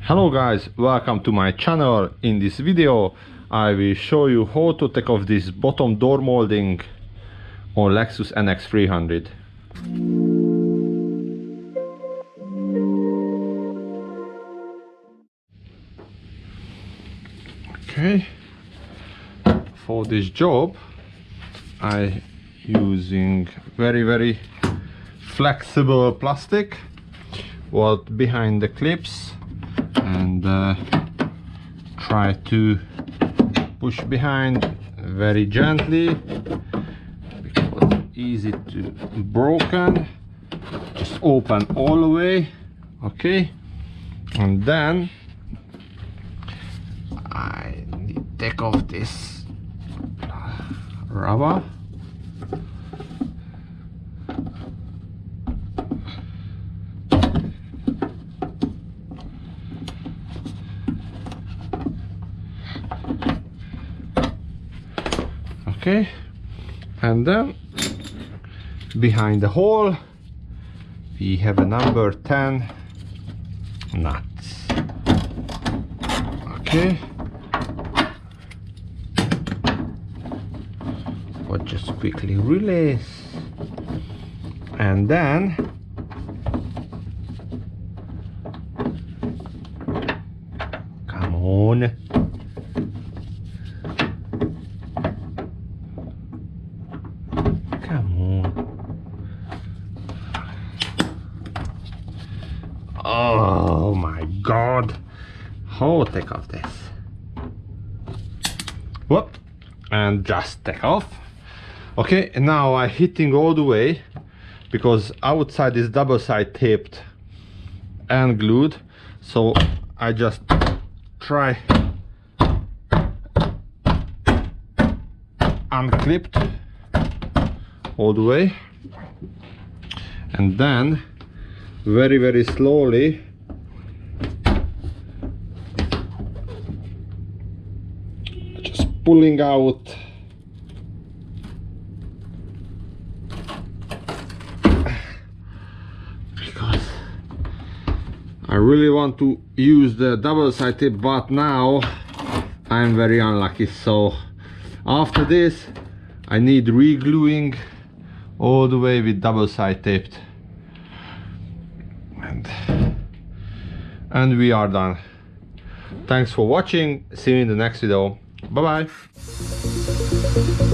Hello guys, welcome to my channel. In this video I will show you how to take off this bottom door molding on Lexus NX300. Okay, for this job I using very flexible plastic what behind the clips, and try to push behind very gently because it's easy to broken. Just open all the way, okay, and then I need to take off this rubber. Okay, and then behind the hole we have a number 10 nuts. Okay, but just quickly release, and then come on. Oh my god, how take off this? Whoop, and just take off. Okay, and now I'm hitting all the way because outside is double side taped and glued, so I just try unclipped all the way, and then very slowly just pulling out because I really want to use the double side tape, but now I'm very unlucky, so after this I need re-gluing all the way with double side taped. And we are done. Thanks for watching. See you in the next video. Bye bye.